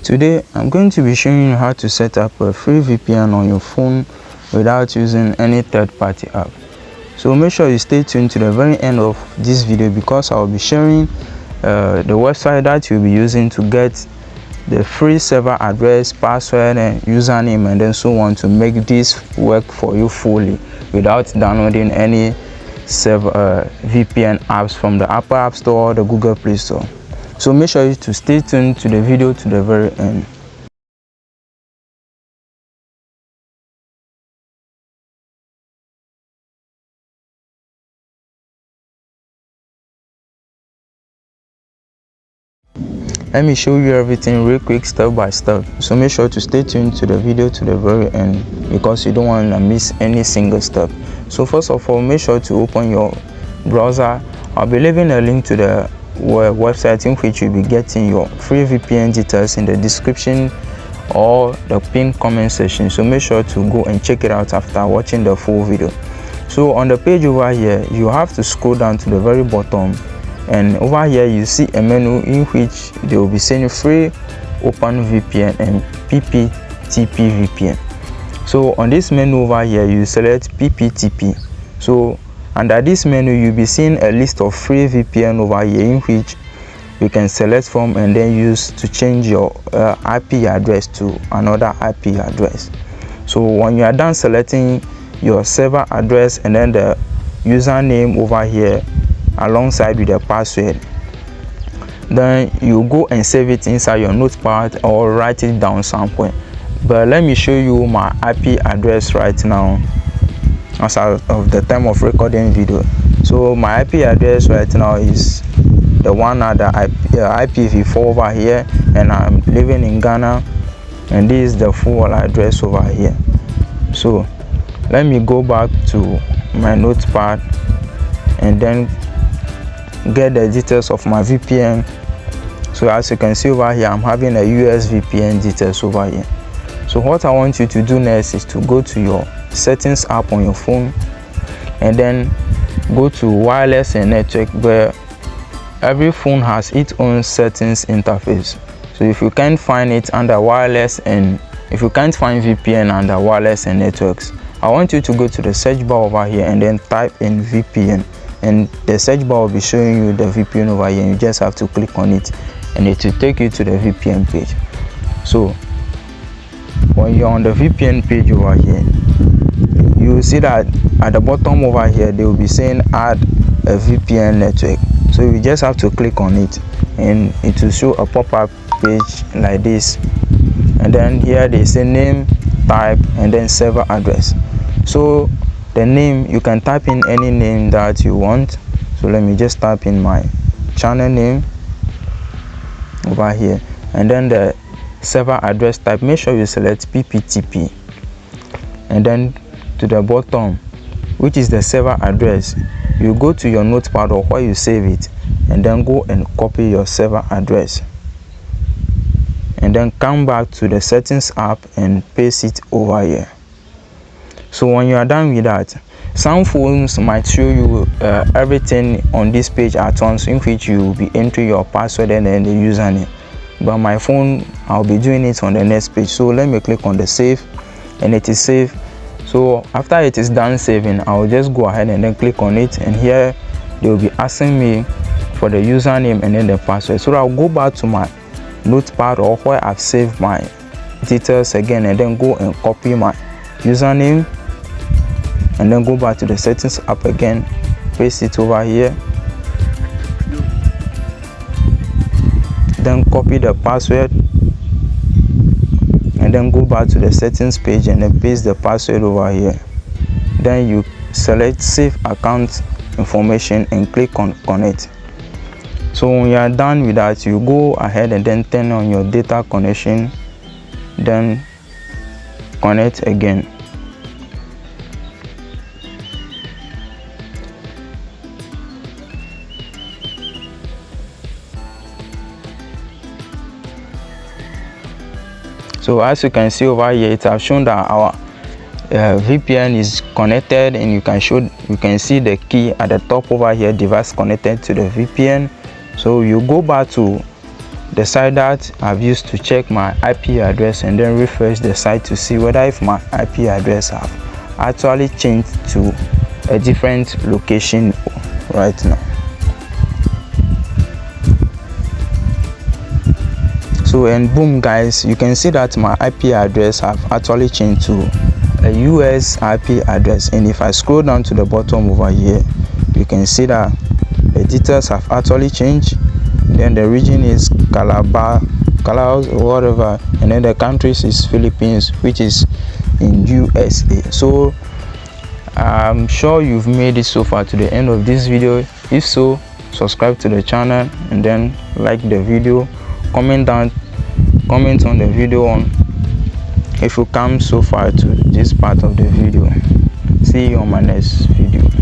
Today I'm going to be showing you how to set up a free VPN on your phone without using any third-party app. So make sure you stay tuned to the very end of this video because I'll be sharing the website that you'll be using to get the free server address, password and username, and then so on to make this work for you fully without downloading any VPN apps from the Apple App Store or the Google Play Store. So make sure to stay tuned to the video to the very end. Let me show you everything real quick, step by step. So make sure to stay tuned to the video to the very end because you don't want to miss any single step. So first of all, make sure to open your browser. I'll be leaving a link to the website in which you'll be getting your free VPN details in the description or the pinned comment section. So make sure to go and check it out after watching the full video. So on the page over here, you have to scroll down to the very bottom, and over here you see a menu in which they will be saying free open VPN and PPTP VPN. So on this menu over here, you select PPTP. So under this menu, you'll be seeing a list of free VPN over here in which you can select from and then use to change your IP address to another IP address. So when you are done selecting your server address and then the username over here alongside with the password, then you go and save it inside your notepad or write it down somewhere. But let me show you my IP address right now as of the time of recording video. So my IP address right now is the one at the IPv4 over here, and I'm living in Ghana, and this is the full address over here. So let me go back to my notepad and then get the details of my VPN. So as you can see over here, I'm having a US VPN details over here. So what I want you to do next is to go to your settings app on your phone and then go to wireless and network, where every phone has its own settings interface. So if you can't find it under wireless, and if you can't find VPN under wireless and networks, I want you to go to the search bar over here and then type in VPN, and the search bar will be showing you the VPN over here, and you just have to click on it and it will take you to the VPN page. So when you're on the VPN page over here, you will see that at the bottom over here they will be saying add a VPN network. So you just have to click on it and it will show a pop-up page like this, and then here they say name, type, and then server address. So the name, you can type in any name that you want. So let me just type in my channel name over here, and then the server address type, make sure you select PPTP, and then to the bottom, which is the server address, you go to your notepad or where you save it and then go and copy your server address, and then come back to the settings app and paste it over here. So when you are done with that, some phones might show you everything on this page at once, in which you will be entering your password and then the username. But my phone, I'll be doing it on the next page. So let me click on the save, and it is saved. So after it is done saving, I'll just go ahead and then click on it, and here they will be asking me for the username and then the password. So I'll go back to my notepad or where I've saved my details again, and then go and copy my username, and then go back to the settings app again, paste it over here, then copy the password, and then go back to the settings page and then paste the password over here. Then you select save account information and click on connect. So when you are done with that, you go ahead and then turn on your data connection, then connect again. So as you can see over here, it has shown that our VPN is connected, and you can see the key at the top over here, device connected to the VPN. So you go back to the site that I've used to check my IP address, and then refresh the site to see whether if my IP address have actually changed to a different location right now. So, and boom guys, you can see that my IP address have actually changed to a US IP address. And if I scroll down to the bottom over here, you can see that the details have actually changed. Then the region is Calabar or whatever, and then the countries is Philippines, which is in USA. So I'm sure you've made it so far to the end of this video. If so, subscribe to the channel and then like the video, comment on the video on if you come so far to this part of the video. See you on my next video.